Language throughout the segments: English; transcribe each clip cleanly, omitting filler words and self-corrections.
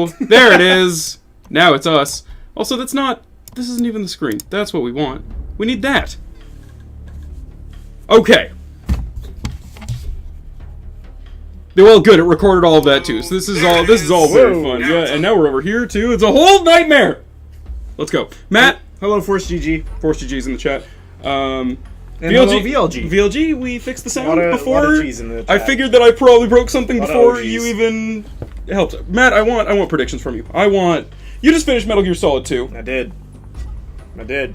go. There it is. Now it's us. Also, this isn't even the screen. That's what we want. We need that. Okay. Well, good. It recorded all of that too. So this is all very fun. Yeah, and now we're over here too. It's a whole nightmare. Let's go, Matt. Hello, Force GG. Force GG's in the chat. And hello, VLG. VLG, we fixed the sound lot before. of G's in the chat. I figured that I probably broke something before G's. you even helped. Matt, I want predictions from you. You just finished Metal Gear Solid 2. I did.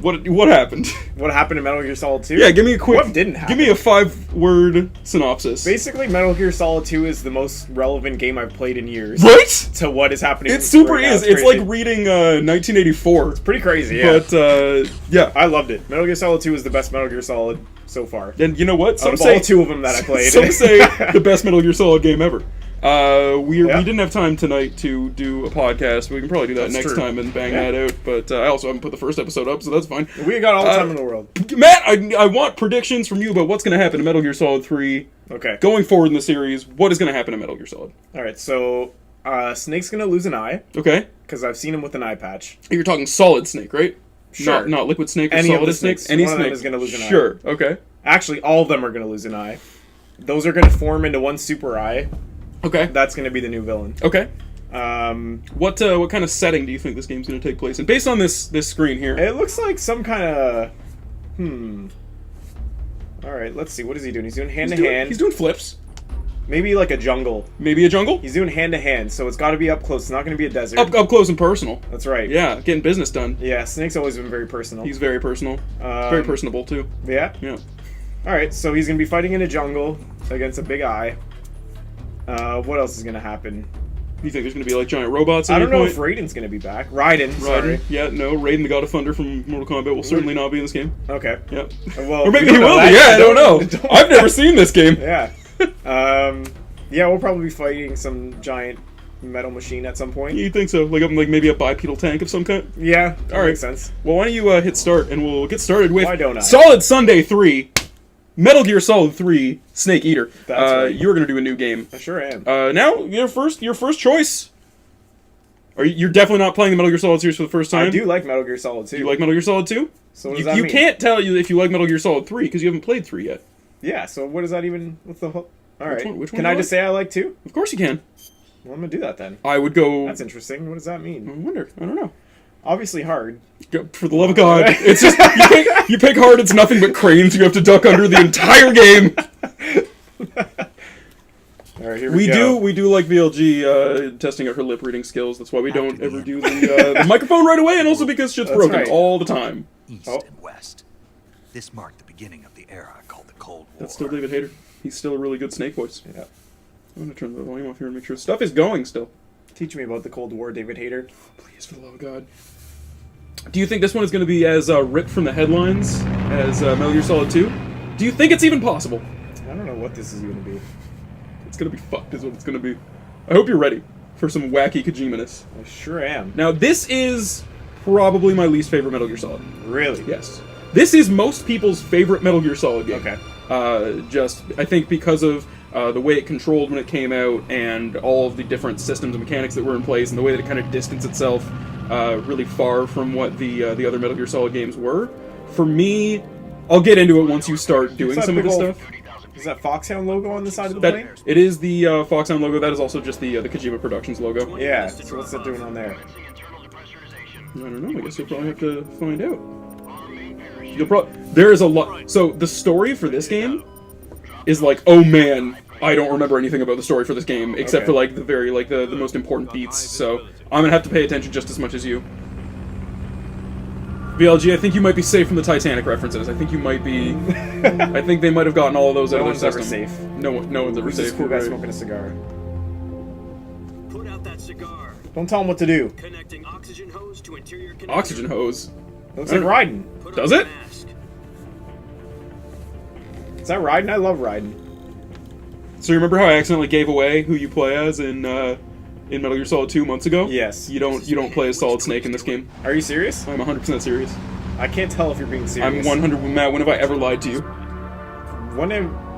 What happened? What happened in Metal Gear Solid 2? Yeah, give me a quick. What didn't happen? Give me a 5-word synopsis. Basically, Metal Gear Solid 2 is the most relevant game I've played in years. Right? To what is happening. It super right now. is. It's like reading 1984. It's pretty crazy, yeah. But yeah, I loved it. Metal Gear Solid 2 is the best Metal Gear Solid so far. And you know what? Out of all two of them that I played. Some say the best Metal Gear Solid game ever. We didn't have time tonight to do a podcast. We can probably do that next time and bang that out. But I also haven't put the first episode up, so that's fine. We got all the time in the world. Matt, I want predictions from you about what's going to happen in Metal Gear Solid 3. Okay. Going forward in the series, what is going to happen in Metal Gear Solid? Alright, so Snake's going to lose an eye. Okay. Because I've seen him with an eye patch. You're talking Solid Snake, right? Sure. Not Liquid Snake or Any Solid of the Snake? snakes. Any One of snake. them is going to lose an eye. Sure, okay. Actually, all of them are going to lose an eye. Those are going to form into one super eye. Okay. That's going to be the new villain. Okay. What kind of setting do you think this game's going to take place in? Based on this screen here. It looks like some kind of... Alright, let's see. What is he doing? He's doing hand-to-hand. He's doing flips. Maybe like a jungle. Maybe a jungle? He's doing hand-to-hand, so it's got to be up close. It's not going to be a desert. Up close and personal. That's right. Yeah, getting business done. Yeah, Snake's always been very personal. He's very personal. Very personable, too. Yeah? Yeah. Alright, so he's going to be fighting in a jungle against a big eye. What else is going to happen? You think there's going to be like giant robots at I don't know point? if Raiden's going to be back. Raiden, sorry. Yeah, no, Raiden, the God of Thunder from Mortal Kombat, will certainly not be in this game. Okay. Yep. Well, or maybe he will be, yeah, I don't know. I've never seen this game. Yeah. Yeah, we'll probably be fighting some giant metal machine at some point. You think so? Like maybe a bipedal tank of some kind? Yeah, that Alright. makes sense. Well, why don't you hit start, and we'll get started with Why don't I? Solid Sunday 3, Metal Gear Solid 3, Snake Eater. That's right. You're going to do a new game. I sure am. Now, your first choice. You're definitely not playing the Metal Gear Solid series for the first time? I do like Metal Gear Solid 2. You like Metal Gear Solid 2? So what does that mean? You can't tell you if you like Metal Gear Solid 3, because you haven't played 3 yet. Yeah, so what does that even... What's the whole... Alright. Which one Can do I you just say I like 2? Of course you can. Well, I'm gonna do that then. I would go... That's interesting. What does that mean? I wonder. I don't know. Obviously hard. For the love of God. It's just... You pick hard, it's nothing but cranes you have to duck under the entire game. Alright, here we go. We do like VLG testing out her lip reading skills. That's why we don't ever do the microphone right away, and also because shit's broken right. all the time. East and West. This marked the beginning of the era called the Cold War. That's still David Hayter. He's still a really good Snake voice. Yeah. I'm gonna turn the volume off here and make sure stuff is going still. Teach me about the Cold War, David Hayter. Please, for the love of God. Do you think this one is going to be as ripped from the headlines as Metal Gear Solid 2? Do you think it's even possible? I don't know what this is going to be. It's going to be fucked is what it's going to be. I hope you're ready for some wacky Kojima-ness. I sure am. Now, this is probably my least favorite Metal Gear Solid. Really? Yes. This is most people's favorite Metal Gear Solid game. Okay. I think because of the way it controlled when it came out, and all of the different systems and mechanics that were in place, and the way that it kind of distanced itself really far from what the other Metal Gear Solid games were. For me, I'll get into it once you start doing some of this stuff. Is that Foxhound logo on the side of the plane? It is the Foxhound logo. That is also just the Kojima Productions logo. Yeah, so what's it doing on there? I don't know. I guess you'll probably have to find out. There is a lot. So the story for this game is like, oh man, I don't remember anything about the story for this game except for like the most important beats. So I'm gonna have to pay attention just as much as you. VLG, I think you might be safe from the Titanic references. I think you might be. I think they might have gotten all of those out of their system. No one's ever safe. No one's ever Who's safe. this cool guy Right. smoking a cigar? Put out that cigar. Don't tell him what to do. Connecting oxygen hose to interior connector. Oxygen hose. Looks like Raiden. Put on Does the it? mask. Is that Raiden? I love Raiden. So you remember how I accidentally gave away who you play as in Metal Gear Solid 2 months ago? Yes. You don't play as Solid Snake in this game. Are you serious? I'm 100% serious. I can't tell if you're being I'm serious. 100. Matt, when have I ever lied to you?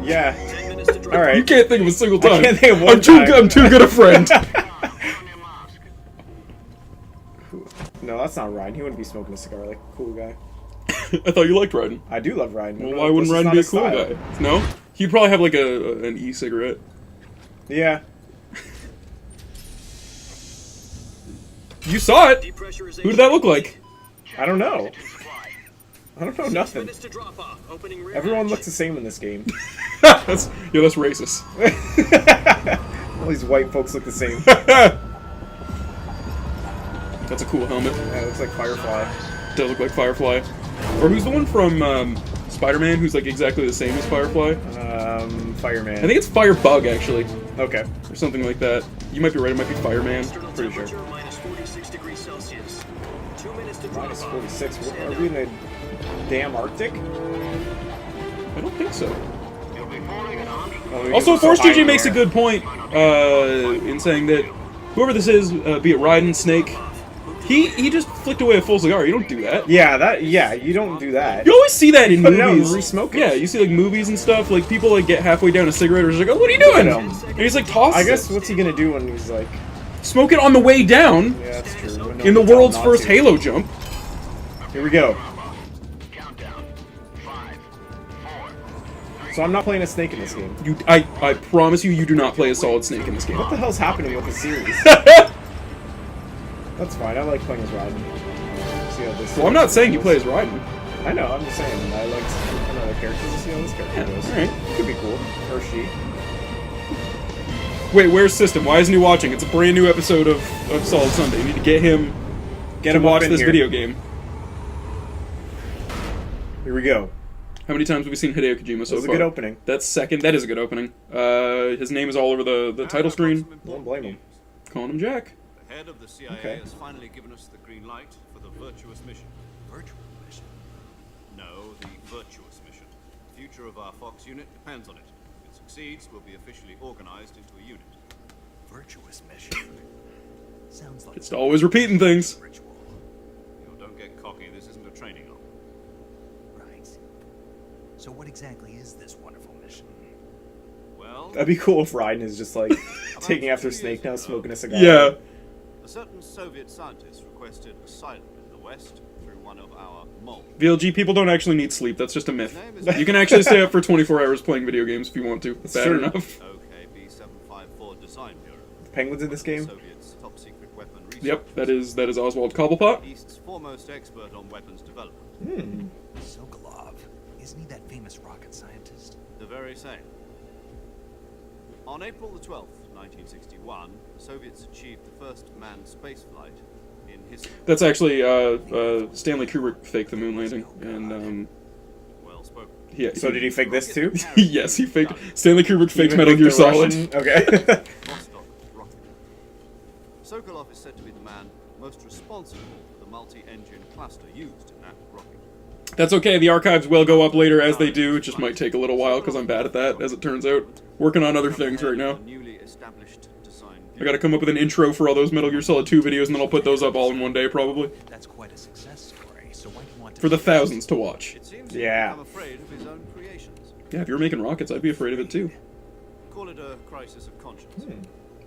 Yeah. 10 minutes to drive. Alright. You can't think of a single time. I can't think of one I'm too time. good a friend. No, that's not Ryan. He wouldn't be smoking a cigar like a cool guy. I thought you liked Raiden. I do love Ryan. Well, No, why wouldn't this is Raiden not be a his cool style. guy? No? He'd probably have like an e-cigarette. Yeah. You saw it! Depressurization. Who did that look like? I don't know. I don't know 6 nothing. minutes to drop off. Opening rear Everyone hatch. looks the same in this game. That's racist. All these white folks look the same. That's a cool helmet. Yeah, it looks like Firefly. Does look like Firefly. Or who's the one from Spider-Man who's like exactly the same as Firefly? Fireman. I think it's Firebug actually, Okay. or something like that. You might be right. It might be Fireman. External Pretty sure. temperature minus 46 degrees Celsius. 2 minutes to drop Minus off. 46. Stand Are we in up. the damn Arctic? I don't think so. Oh, Also, we're so Force high in DJ the makes a air. good point in saying that whoever this is, be it Raiden, Snake, he just flicked away a full cigar. You don't do that. Yeah, you don't do that. You always see that in Put it out and movies. re-smoke it. Yeah, you see like movies and stuff. Like people like get halfway down a cigarette or just like, oh, what are you doing? Look at him. And he's like, toss I guess it. what's he gonna do when he's like, Smoke it on the way down yeah, that's true. When no in the one tells world's him not first to. Halo jump. Here we go. So I'm not playing a Snake in this game. I promise you, you do not play a Solid Snake in this game. What the hell's happening with the series? That's fine. I like playing as Raiden. See how this. Well, I'm not saying you play as Raiden. I know. I'm just saying. I like another character to see how this character Yeah, goes. alright. Could be cool. Or she. Wait, where's System? Why isn't he watching? It's a brand new episode of Solid Sunday. You need to get him Get to him up watch in this here. video game. Here we go. How many times have we seen Hideo Kojima so That was a far? good opening. That's second. That is a good opening. His name is all over the title screen. Don't blame him. Calling him Jack. The head of the CIA Okay. has finally given us the green light for the virtuous mission. Virtual mission. No, the virtuous mission. The future of our Fox unit depends on it. If it succeeds, we'll be officially organized into a unit. Virtuous mission. Sounds like It's always repeating things. ritual. You know, don't get cocky. This isn't a training op. Right. So what exactly is this wonderful mission? Well, That'd be cool if Raiden is just like About taking after 2 years Snake now, ago, smoking a cigar. Yeah. a certain Soviet scientist requested asylum in the West through one of our moles. VLG people don't actually need sleep. That's just a myth. You can actually stay up for 24 hours playing video games if you want to. Bad true. enough. OKB 754 Design Bureau. Penguins in this game. Soviet's top secret weapon research. Yep, that is Oswald Cobblepot. East's foremost expert on weapons development. Sokolov. Isn't he that famous rocket scientist? The very same. On April the 12th, 1961, the Soviets achieved the first manned spaceflight in history. That's actually Stanley Kubrick faked the moon landing, and Well spoken. yeah. So did he fake this too? Yes, he faked. Stanley Kubrick faked Even Metal faked Gear the Solid. Russian- Okay. Vostok rocket. Sokolov is said to be the man most responsible for the multi-engine cluster used in that rocket. That's okay. The archives will go up later as they do. It just might take a little while because I'm bad at that, as it turns out. Working on other things right now. The newly established design I gotta come up with an intro for all those Metal Gear Solid 2 videos, and then I'll put those up all in one day, probably. That's quite a success story. So why do you want to For the thousands to watch. It seems Yeah. he's become afraid of his own creations. Yeah, if you were making rockets, I'd be afraid of it too. Call it a crisis of conscience.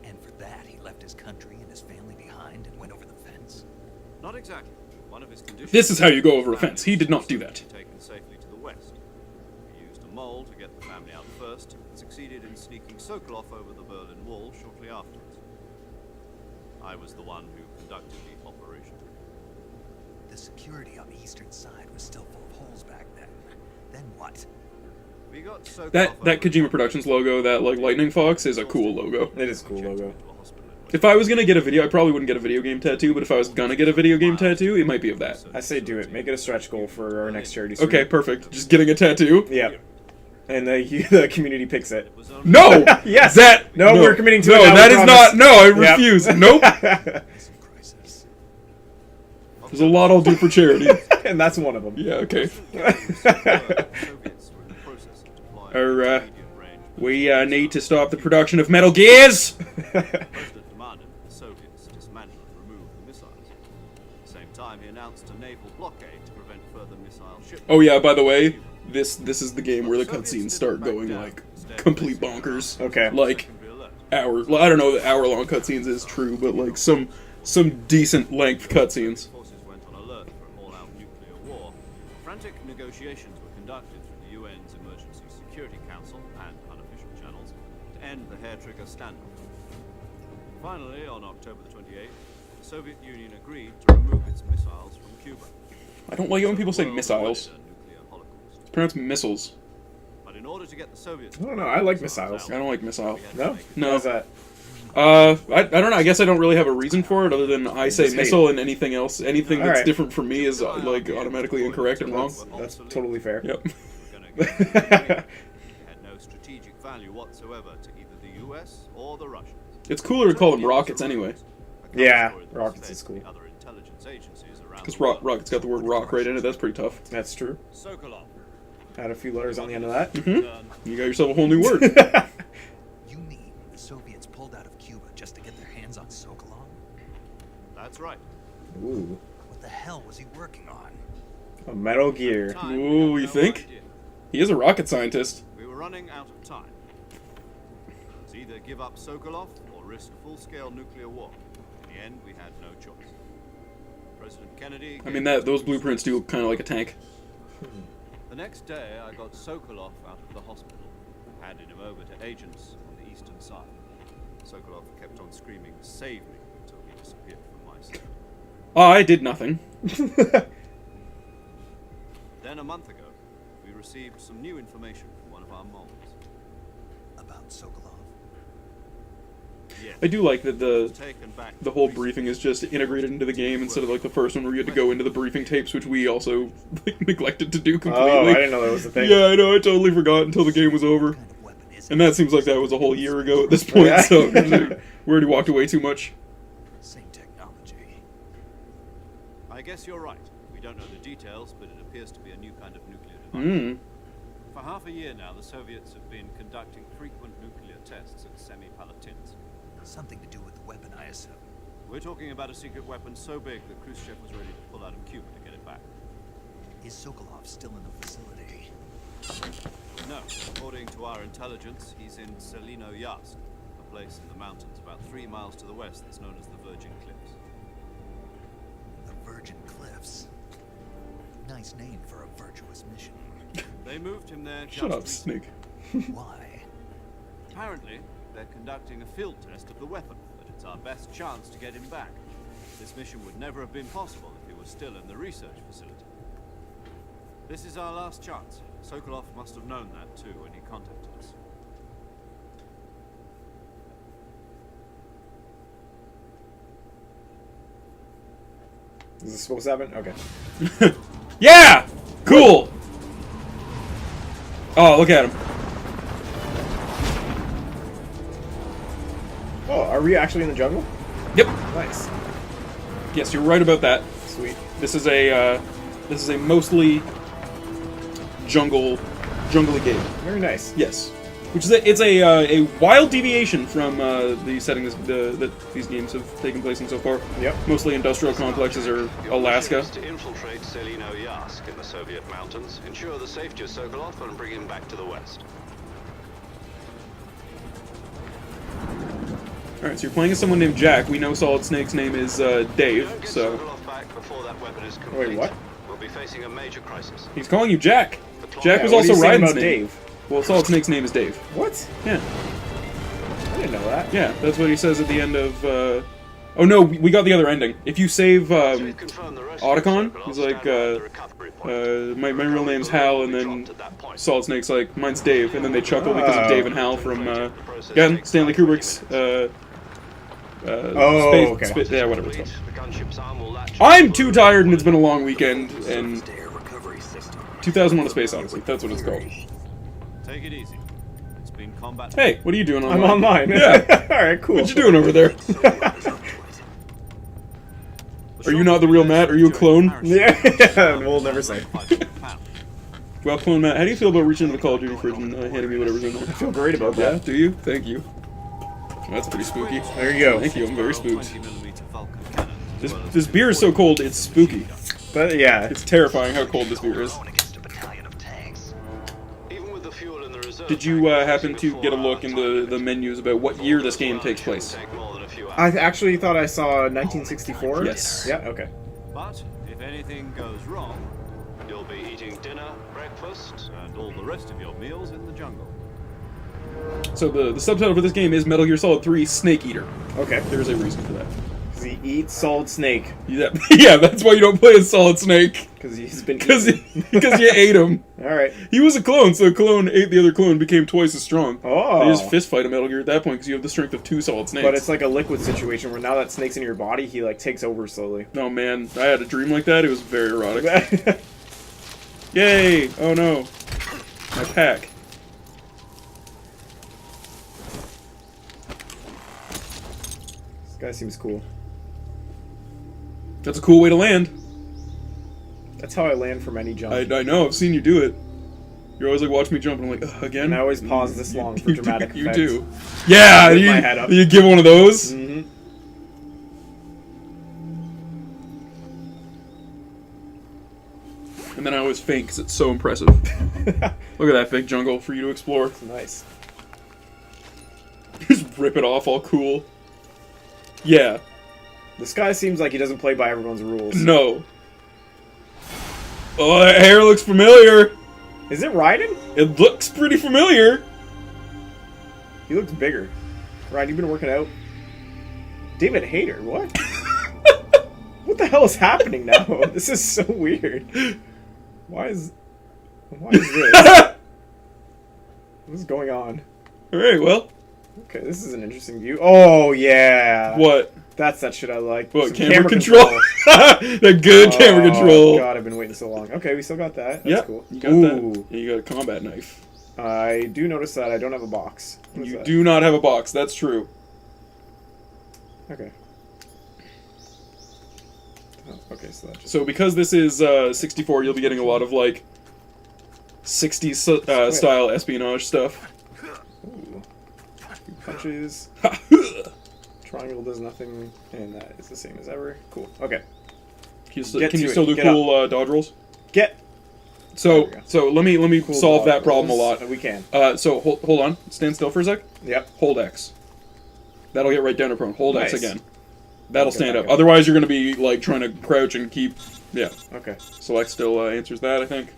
And for that, he left his country and his family behind and went over the fence. Not exactly. One of his conditions. This is how you go over a fence. He did not do that. Taken safely to the west. He used a mole to get the family out first, and succeeded in sneaking Sokolov over the Berlin Wall shortly afterwards. I was the one who conducted the operation. The security on the eastern side was still full of holes back then. Then what? We got Sokolov That over Kojima Productions logo, that like Lightning Fox, is a cool logo. It is a cool logo. into a hospital in If I was gonna get a video, I probably wouldn't get a video game tattoo, but if I was gonna get a video game tattoo, it might be of that. I say do it. Make it a stretch goal for our next charity. Okay, stream. perfect. Just getting a tattoo. Yeah. And the community picks it. was only No! Yes! That No, we're committing to no, it now, that we is promise. not. No, I Yep. refuse. Nope. Some crisis. There's a lot I'll do for charity. And that's one of them. Yeah. Okay. Soviets were in the process of deploying Our, medium-range We need to stop the production of Metal Gears. President demanded that the Soviets dismantle and remove the missiles. At the same time, he announced a naval blockade to prevent further missile shipments. Oh yeah. By the way, this is the game where the cutscenes start going like complete bonkers. Okay. Like Secondary alert. hours. Well, I don't know that hour-long cutscenes is true, but like some some decent length cutscenes. Forces went on alert for an all-out nuclear war. Frantic negotiations were conducted through the UN's Emergency Security Council and unofficial channels to end the hair-trigger standoff. Finally, on October the 28th, the Soviet Union agreed to remove its missiles from Cuba. I don't like it when people say The world missiles. avoided a nuclear holocaust. It's pronounced missiles. But in order to get the Soviets, I don't know, I like missiles. I don't like missile. No? No. How's that? I don't know. I guess I don't really have a reason for it other than I say Just hate missile and anything else. Anything that's Alright. different from me is like automatically incorrect and wrong. That's totally fair. Yep. we're going to get it had no strategic value whatsoever to either the US or the Russians. It's cooler to call them rockets anyway. Yeah, rockets is cool. Other intelligence agencies around Because the world. rocket's got the word rock right in it. That's pretty tough. That's true. Sokolov. Add a few letters on the end of that. You got yourself a whole new word. You mean the Soviets pulled out of Cuba just to get their hands on Sokolov? That's right. Ooh. What the hell was he working on? A Metal Gear. Time, we Ooh, had you no think? idea. He is a rocket scientist. We were running out of time. It was either give up Sokolov or risk full-scale nuclear war. In the end, we had no choice. President Kennedy. I mean, those blueprints do look kind of like a tank. The next day, I got Sokolov out of the hospital, handed him over to agents on the eastern side. Sokolov kept on screaming, "Save me," until he disappeared from my sight. I did nothing. Then a month ago, we received some new information from one of our moles. About Sokolov? Yes. I do like that Taken back the whole briefing is just integrated into the game instead of like the first one where you had to go into the briefing tapes, which we also like, neglected to do completely. Oh, I didn't know that was a thing. Yeah, I know. I totally forgot until the game was over. What kind of weapon is And that seems like that was a whole year ago at this point, Yeah. so we already walked away too much. Same technology. I guess you're right. We don't know the details, but it appears to be a new kind of nuclear device. For half a year now, the Soviets have been conducting frequent nuclear tests at Semipalatinsk. Something to do with the weapon, I assume. We're talking about a secret weapon so big that Khrushchev was ready to pull out of Cuba to get it back. Is Sokolov still in the facility? No, according to our intelligence, he's in Selino Yast, a place in the mountains about 3 miles to the west that's known as the Virgin Cliffs. The Virgin Cliffs. Nice name for a virtuous mission. They moved him there just Shut up, recently. Snake. Why? Apparently, they're conducting a field test of the weapon, but it's our best chance to get him back. This mission would never have been possible if he was still in the research facility. This is our last chance. Sokolov must have known that too when he contacted us. Is this supposed to happen? Okay. Yeah! Cool! Oh, look at him. Oh, are we actually in the jungle? Yep. Nice. Yes, you're right about that. Sweet. This is a mostly jungly game. Very nice. Yes, which is it's a wild deviation from the settings that these games have taken place in so far. Yep. Mostly industrial complexes or Alaska. To infiltrate Selino Yask in the Soviet mountains, ensure the safety of Sokolov, and bring him back to the west. All right, so you're playing as someone named Jack. We know Solid Snake's name is Dave, Don't get so Sokolov back before that weapon is complete. Wait, what? We'll be facing a major crisis. he's calling you Jack. Jack Yeah, was what are also you saying Raiden's about name. Dave? Well, Solid Snake's name is Dave. What? Yeah, I didn't know that. yeah, that's what he says at the end of. Oh no, we got the other ending. If you save We've confirmed the rest of Otacon, Sokolov he's like, stand by the recovery point. my real name's Hal, and then Solid Snake's like, mine's Dave, and then they chuckle because of Dave and Hal from again Stanley Kubrick's. Yeah, whatever it's called. The gunship's arm will latch I'm too tired, and it's been a long weekend, and Air recovery system. 2001: A Space Odyssey. That's what it's called. Take it easy. It's been combat. Hey, what are you doing online? I'm online. Yeah. All right, cool. What you doing over there? Are you not the real Matt? Are you a clone? Yeah, we'll never say. Well, clone Matt, how do you feel about reaching into the Call of Duty fridge and handing me whatever's in there? I feel great about Yeah, that. do you? Thank you. That's pretty spooky. There you go. Thank you, I'm very spooked. 20mm Vulcan cannons, as This, well as this beer is so cold, it's spooky. But yeah, It's terrifying how cold this beer is. Going against a battalion of tanks. Even with the fuel in the reserve Did you tank happen to before get a our look time into limit, the menus about what year this game takes shouldn't place? take more than a few I actually thought I saw 1964. Yes. Yeah. Okay. But if anything goes wrong, You'll be eating dinner, breakfast. and all the rest of your meals in the jungle. So the subtitle for this game is Metal Gear Solid 3 Snake Eater. Okay. There's a reason for that. Because he eats Solid Snake. Yeah, yeah, that's why you don't play as Solid Snake. Because he's been Because eaten. you ate him. All right. He was a clone, so a clone ate the other clone, became twice as strong. Oh. They just fist fight a Metal Gear at that point because you have the strength of 2 Solid Snakes. But it's like a liquid situation where now that snake's in your body, he like takes over slowly. Oh man, I had a dream like that. It was very erotic. Yay! Oh no, my pack. This guy seems cool. That's a cool way to land. That's how I land from any jump. I know. I've seen you do it. You're always like, watch me jump, and I'm like, ugh, again. And I always pause this long for dramatic You effects. do. Yeah, With you, my head up. you give one of those. Mm-hmm. And then I always faint because it's so impressive. Look at that big jungle for you to explore. Nice. Just rip it off all cool. Yeah. This guy seems like he doesn't play by everyone's rules. No. Oh, that hair looks familiar. Is it Raiden? It looks pretty familiar. He looks bigger. Ryan, you've been working out? David Hayter, what? What the hell is happening now? This is so weird. Why is this? What is going on? Alright, well. Okay, this is an interesting view. Oh, yeah. What? That's that shit I like. What, Some camera control? The good camera control. Oh, God, I've been waiting so long. Okay, we still got that. That's Yep, cool. you got Ooh. that. And you got a combat knife. I do notice that I don't have a box. What is You that? do not have a box, that's true. Okay. Oh, okay, so that just... So because this is 64, you'll be getting a lot of like 60s style espionage stuff. Ooh. Two punches. Triangle does nothing, and that is the same as ever. Cool. Okay. Can Get you to still it. do Get cool dodge rolls? Get. So There we go. so let me Cool solve that dodge problem a rolls. lot. We can. So hold on, stand still for a sec. Yep. Hold X. That'll get right down to prone. Hold X Nice. again. That'll Get stand back up. up. Otherwise, you're gonna be like trying to crouch and keep. Yeah. Okay. Select still answers that, I think.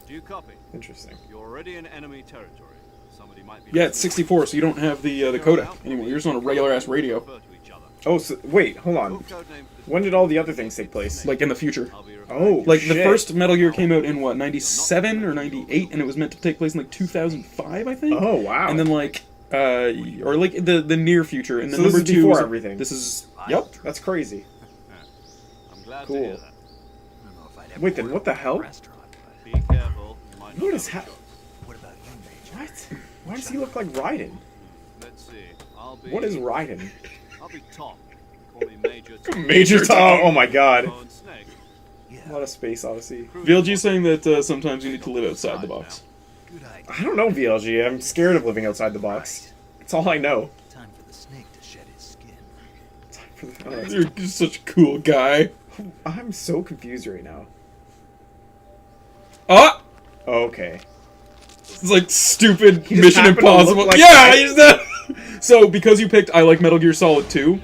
Do you copy? Interesting. You're already in enemy territory. Somebody might be. Yeah, it's 64, so you don't have the codec anymore. You're just on a regular ass radio, Refer to each other. Oh, so wait, hold on. Your code name for this When did all the other things take place? like in the future. I'll be Oh, Like shit. the first Metal Gear came out in what 97 or 98, and it was meant to take place in like 2005, I think. Oh, wow. And then like or like the near future, and then So this number is 2 before was- everything. This is yep. That's crazy. I'm glad Cool. to hear that. I don't know if I'd ever Wait, then order what the from a hell? restaurant, but Be careful. You might not What is have a happening? choice. what about you, Major? What? Why does he look like Raiden? Let's see. I'll be. What is Raiden? I'll be Tom. Call me Major Tom. Major Tom. Oh my god. Oh, and Snake. A lot of Space Odyssey. VLG saying that sometimes you need to live outside the box. Good idea. I don't know, VLG. I'm scared of living outside the box. That's all I know. Time for the snake to shed his skin. Oh, that's- You're such a cool guy. I'm so confused right now. Ah, Okay. it's like stupid He just Mission happened to look Impossible. like Yeah, that. he's that. So because you picked I like Metal Gear Solid 2,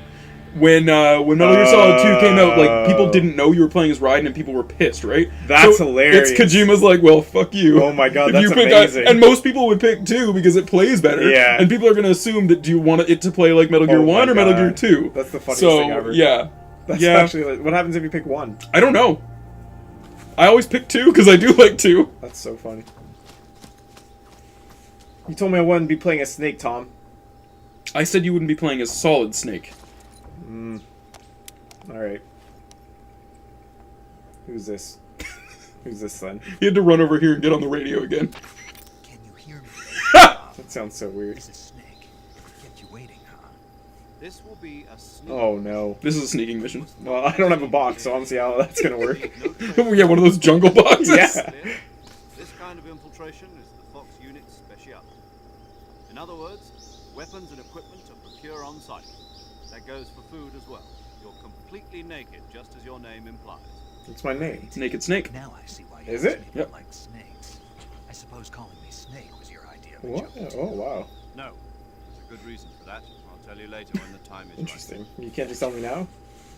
when Metal Gear Solid 2 came out, like people didn't know you were playing as Raiden, and people were pissed, right? That's so hilarious. It's Kojima's like, well, fuck you. Oh my god, If that's you pick amazing. and most people would pick 2 because it plays better. Yeah. And people are gonna assume that do you want it to play like Metal Gear Oh my 1 or Metal God. Gear 2? That's the funniest so, thing ever. yeah. That's yeah. actually what happens if you pick one? I don't know. I always pick 2 because I do like 2. That's so funny. You told me I wouldn't be playing a snake, Tom. I said you wouldn't be playing as Solid Snake. Alright. Who's this? Who's this then? He had to run over here and get on the radio again. Can you hear me? That sounds so weird. This is Snake. Kept you waiting, huh? This will be a sneak. Oh no. This is a sneaking mission. Well, I don't have a box, so I don't see how that's gonna work. Oh, yeah, one of those jungle boxes. Yeah. This kind of infiltration is the Fox unit's speciality. In other words, weapons and equipment are procure on site. That goes for food as well. You're completely naked, just as your name implies. What's my name? Naked Snake. Now I see why you Is asked it? me Yep. to like snakes. I suppose calling me Snake was your idea. What? Oh wow. No. Good reason for that. I'll tell you later when the time is Interesting. You can't just tell me now?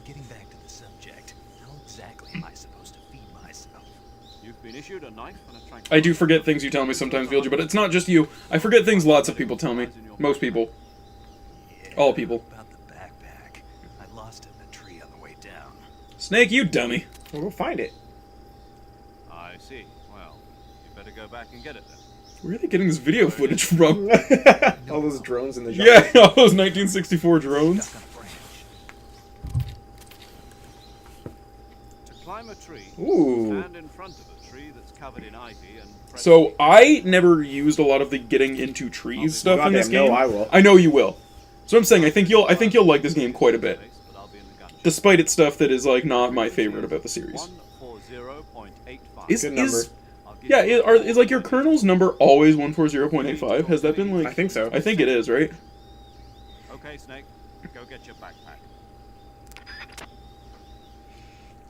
Getting back to the subject, how exactly am I supposed to feed myself? right. You've been issued a knife and a tranquilizer. I do forget things you tell me sometimes, Vilger, but it's not just you. I forget things lots of people tell me. Most people. Yeah, All people. About the backpack. I lost it in a tree on the way down. Snake, you dummy. We'll go find it. I see. Well, you better go back and get it then. Where are they getting this video footage from? All those drones in the jungle. Yeah, all those 1964 drones. Stuck on a branch. To climb a tree, Ooh. stand in front of a tree that's covered in ivy and press So I never used a lot of the getting into trees stuff in this Goddamn, game. no, I will. I know you will. So I'm saying I think you'll like this game quite a bit, place, but I'll be in the gun. despite its stuff that is like not my favorite about the series. 140.85. Is Good number. I'll give yeah, you is like your kernel's number always 140.85? Has that been like? I think so. I think it is, right? Okay, Snake, go get your backpack.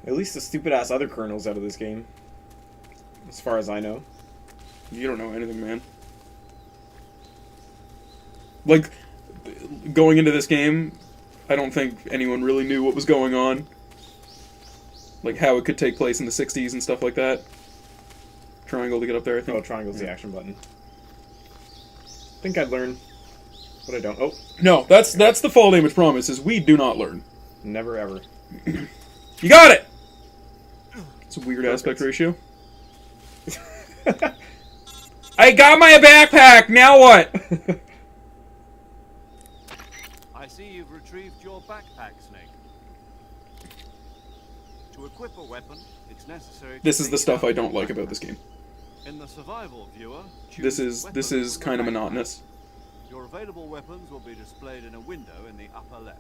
At least the stupid ass other kernels out of this game. As far as I know. You don't know anything, man. Like, going into this game, I don't think anyone really knew what was going on. Like, how it could take place in the 60s and stuff like that. Triangle to get up there, I Oh, think. triangle's the action button. Think I'd learn, but I don't. Oh, No, that's the fall damage promise, is we do not learn. never ever. You got it! It's a weird aspect ratio. I got my backpack! Now what? I see you've retrieved your backpack, Snake. To equip a weapon, it's necessary to This is the take stuff out I don't your like about backpack. this game. In the survival viewer, This choose is weapons from the kind of backpack. monotonous. Your available weapons will be displayed in a window in the upper left.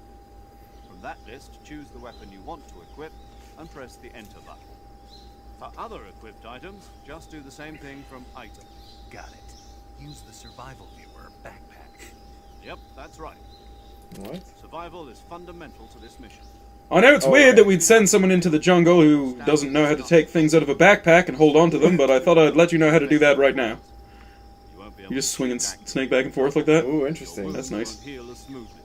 From that list, choose the weapon you want to equip and press the enter button. For other equipped items, just do the same thing from item. Got it. Use the survival viewer backpack. Yep, that's right. What? Survival is fundamental to this mission. I know it's Oh, weird okay. that we'd send someone into the jungle who doesn't know how to take things out of a backpack and hold on to them, but I thought I'd let you know how to do that right now. You won't be able You just to swinging shoot back. Snake back and forth like that? Ooh, Your interesting. wounds That's nice. won't heal as smoothly.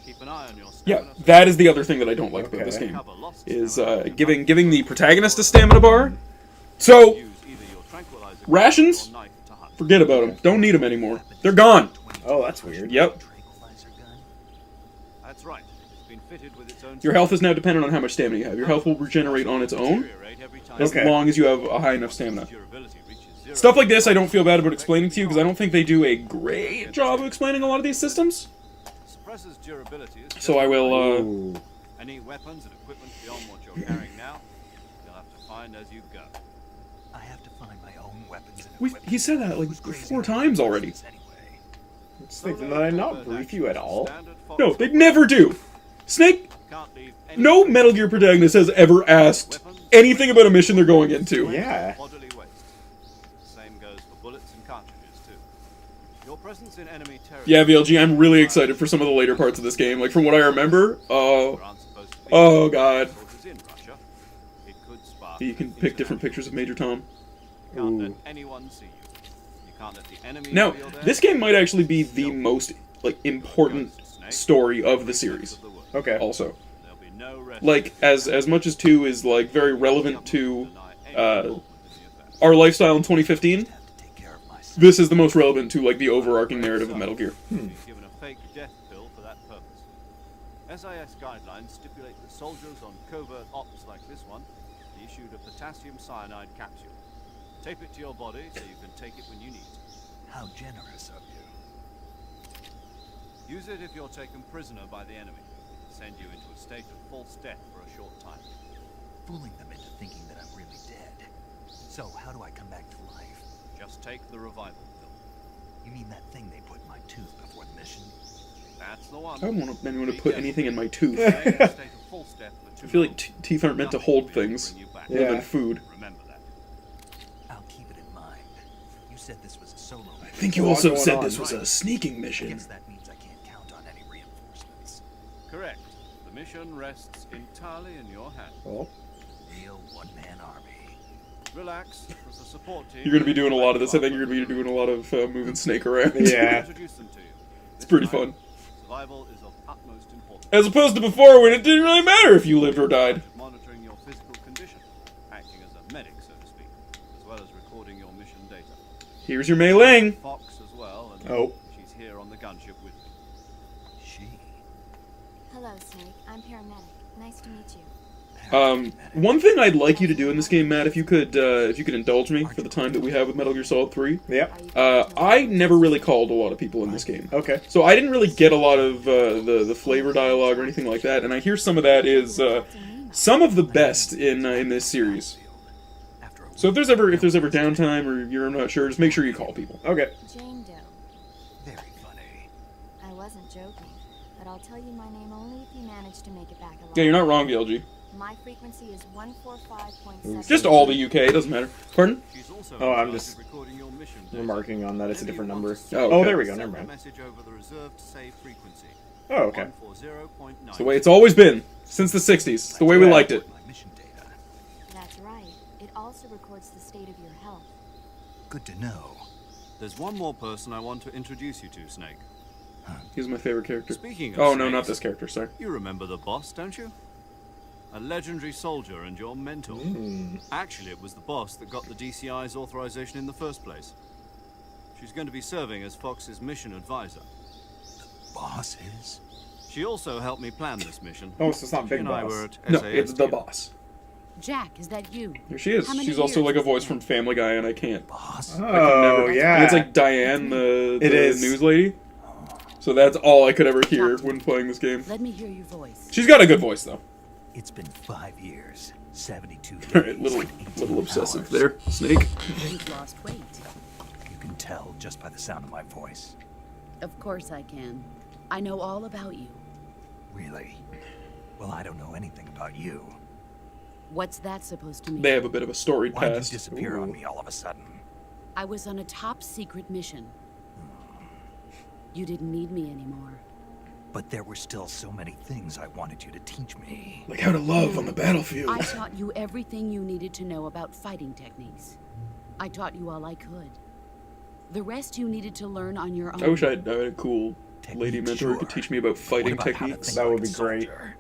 Keep an eye on your Yeah, stamina. that is the other thing that I don't like about Okay. this game, Recover lost is stamina. giving the protagonist a stamina bar. So, Use either your tranquilizer rations? or your knife to hunt. forget about them. Don't need them anymore. They're gone. Oh, that's weird. Yep. Tranquilizer gun? That's right. It's been fitted with its own. Your health is now dependent on how much stamina you have. Your health will regenerate on its own, deteriorate every time as Okay. long as you have a high enough stamina. durability reaches zero. Stuff like this I don't feel bad about explaining to you, because I don't think they do a great job of explaining a lot of these systems. Suppresses durability is So I will, Ooh. any weapons and equipment beyond what you're carrying now, you'll have to find as you go. I have to find my own weapons and We- equipment. he said that, like, Who's crazy 4 about times already. weapons anyway? Snake, did I not brief you at all? No, they never do. Snake, Can't leave any no Metal Gear protagonist has ever asked anything about a mission they're going into. Yeah. bodily waste. Same goes for bullets and cartridges too. Your presence in enemy territory. Yeah, VLG, I'm really excited for some of the later parts of this game. Like, from what I remember, aren't supposed to be oh, God. soldiers in Russia. It could spark You can pick different pictures of Major Tom. You can't let Ooh. anyone see you. You can't let the enemy Now, know you're there. this game might actually be the most, like, important story of the series, Okay. also. There'll be no rest Like, as much as 2 is, like, very relevant to deny any uh, involvement in the affair. our lifestyle in 2015, Have to take care of myself. this is the most relevant to, like, the overarching narrative of Metal Gear. He's given a fake death pill for that purpose. SIS guidelines stipulate that soldiers on covert ops like this one be issued a potassium cyanide capsule. Tape it to your body so you can take it when you need to. How generous of you. Use it if you're taken prisoner by the enemy. Send you into a state of false death for a short time. Fooling them into thinking that I'm really dead. So, how do I come back to life? Just take the revival pill. You mean that thing they put in my tooth before the mission? That's the one. I don't want anyone to put anything in my tooth. Stay in a state of false death for 2 I feel like months. teeth aren't meant to Nothing hold will be able to things, bring you back. more Yeah. than food. Remember that. I'll keep it in mind. You said this was a solo I think you There's a lot also going said on. this was a sneaking I mission. guess that means I can't count on any reinforcements. Correct. The mission rests entirely in your hands. Well, Real one-man army. Relax. As a support team, You're going to be doing a lot of this. I think you're going to be doing a lot of moving Snake around. Yeah. Introduce them to you. It's pretty fun. Survival is of utmost importance. As opposed to before, when it didn't really matter if you lived or died. Monitoring your physical condition, acting as a medic, so to speak, as well as recording your mission data. Here's your Mei Ling. Fox as well, and Oh. she's here on the gunship with me. She. Hello, Snake. I'm paramedic. Nice to meet you. One thing I'd like you to do in this game, Matt, if you could indulge me for the time that we have with Metal Gear Solid 3. Yeah. I never really called a lot of people in this game. Okay. So I didn't really get a lot of the flavor dialogue or anything like that, and I hear some of that is some of the best in this series. So if there's ever downtime or you're not sure, just make sure you call people. Okay. Jane Doe. Very funny. I wasn't joking, but I'll tell you my name only if you manage to make it back alive. Yeah, you're not wrong, VLG. My frequency is 145.7. Just all the UK, it doesn't matter. Pardon? She's also Oh, I'm in charge just of recording your mission data. remarking on that it's a different number. Oh, okay. Oh, there we go. Send Never the mind. message over the reserved save frequency. Oh, okay. 140.9. It's the way it's always been since the 60s. It's the way we Yeah. liked it. My mission data. That's right. It also records the state of your health. Good to know. There's one more person I want to introduce you to, Snake. He's my favorite character. Speaking of Oh no, snakes, not this character. Sorry. You remember the boss, don't you? A legendary soldier and your mentor. Actually, it was the boss that got the DCI's authorization in the first place. She's going to be serving as Fox's mission advisor. Boss is. She also helped me plan this mission. Oh, so it's not She Big and I Boss. were at No, SAS it's the together. boss. Jack, is that you? Here she is. How many She's also years like a has it voice been? from Family Guy, and I can't. Boss. Oh, And yeah. it's like Diane, the It is. news lady. So that's all I could ever hear when playing this game. Let me hear your voice. She's got a good voice though. It's been 5 years, 72 days. All right, little 18 obsessive hours. there, Snake. You've lost weight. You can tell just by the sound of my voice. Of course I can. I know all about you. Really? Well, I don't know anything about you. What's that supposed to mean? They have a bit of a storied Why'd you past. disappear on me all of a sudden? I was on a top secret mission. You didn't need me anymore. But there were still so many things I wanted you to teach me. Like how to love on the battlefield. I taught you everything you needed to know about fighting techniques. I taught you all I could. The rest you needed to learn on your own. I wish I had a cool lady Techniques, mentor who could sure. teach me about What fighting about how to techniques. think That would like be a great. soldier?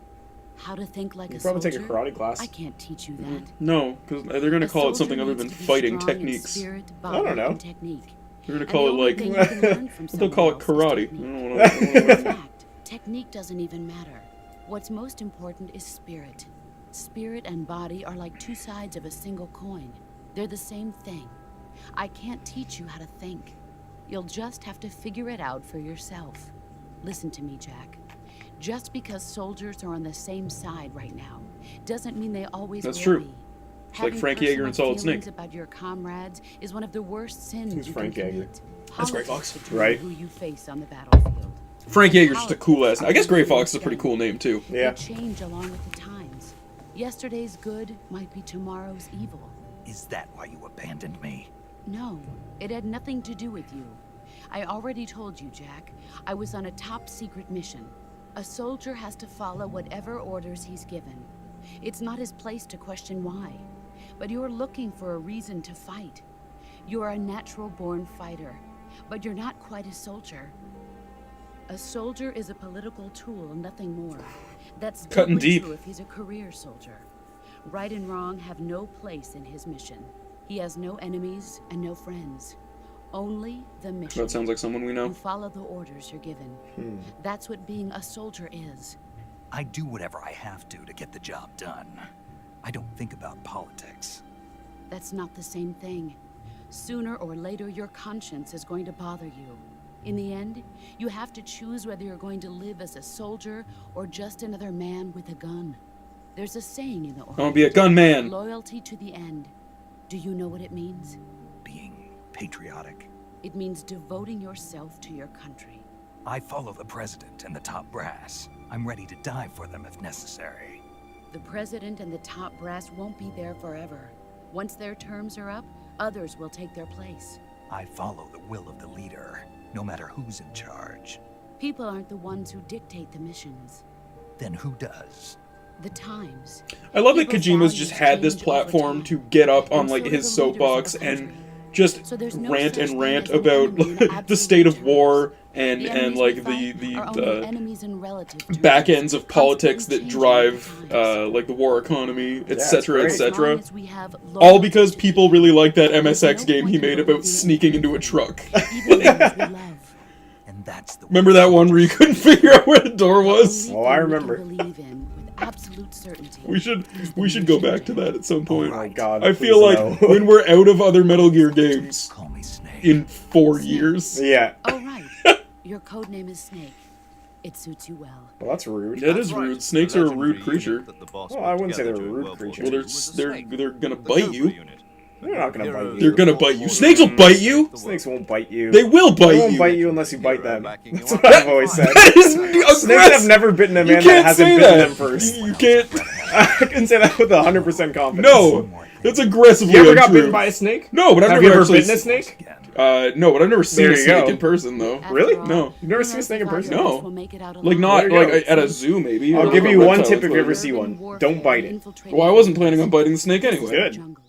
How to think like You a probably soldier? take a karate class. I can't teach you that. No, because they're going to A call it soldier something other needs than to be fighting strong in techniques. spirit, I don't body, know. and technique. They're going to And call the it only like. thing you can learn from They'll call it someone else karate. is I technique. don't know. In fact, technique doesn't even matter. What's most important is spirit. Spirit and body are like two sides of a single coin. They're the same thing. I can't teach you how to think. You'll just have to figure it out for yourself. Listen to me, Jack. Just because soldiers are on the same side right now doesn't mean they always That's will true. be. It's like Having Frank Yeager and personal Solid feelings Snake. about your comrades is one of the worst sins Who's you Frank can Yeager? commit. That's Gray Fox. Politics determine Right. Who you face on the battlefield. Frank Yeager's just a cool ass. I guess Gray Fox is a pretty cool name too. Yeah. They change along with the times. Yesterday's good might be tomorrow's evil. Is that why you abandoned me? No, it had nothing to do with you. I already told you, Jack. I was on a top secret mission. A soldier has to follow whatever orders he's given. It's not his place to question why. But you're looking for a reason to fight. You're a natural-born fighter, but you're not quite a soldier. A soldier is a political tool, nothing more. That's Cutting doubly deep. true if he's a career soldier. Right and wrong have no place in his mission. He has no enemies and no friends. Only the mission. That sounds like someone we You know. follow the orders you're given. That's what being a soldier is. I do whatever I have to get the job done. I don't think about politics. That's not the same thing. Sooner or later, your conscience is going to bother you. In the end, you have to choose whether you're going to live as a soldier or just another man with a gun. There's a saying in the Orient. I'll be a gunman. Loyalty to the end. Do you know what it means? Being patriotic. It means devoting yourself to your country. I follow the president and the top brass. I'm ready to die for them if necessary. The president and the top brass won't be there forever. Once their terms are up, others will take their place. I follow the will of the leader, no matter who's in charge. People aren't the ones who dictate the missions. Then who does? The times. I love that People's Kojima's just values had this change over platform time. to get up on And like so his do the leaders of soapbox the and country. just So there's no rant such and thing rant as an about enemy in the absolute state of terms. war The and enemies like we fight are only enemies in relative terms, back ends of politics that constantly drive changing at times. like the war economy, it's etc., great. As long etc. as we have All loyalty because to people really like that There's MSX no game he point in made about believing sneaking anything. into a truck. even those we love. And that's the Remember that one where you couldn't figure out where the door was? The Oh, only I thing we remember. can believe in with absolute certainty. We should is the we should go mission back to that at some point. Oh my god. I feel please like no. when we're out of other Metal Gear games Call me Snake. in 4 years. Yeah. Oh, right. Your code name is Snake. It suits you well. Well, that's rude. That is Right. rude. Snakes The are a legendary rude creature. unit that the boss Well, put I wouldn't say together they're a during rude World War creature. Well, II was a snake. they're gonna The bite Cobra you. unit. They're not gonna bite you. They're gonna bite you. Snakes will bite you. Snakes won't bite you. They will They bite won't you. bite you unless you bite them. Backing you That's up. what I've always said. That is Snakes aggressive. have never bitten a You man that can't hasn't say bitten that. them first. You can't. I can say that with 100% confidence. No, that's aggressively You ever got untrue. bitten by a snake? No, but I've Have never you ever actually bitten a snake? no, but I've never seen There a you snake go. in person though. Really? No. You've never seen a snake in person? No. Will make it out Like alive. not There you like go. at a zoo maybe. I'll or give a you one reptile tip if you enclosure. ever see one. Don't bite it. Well, I wasn't planning on biting the snake anyway. Good. Jungle.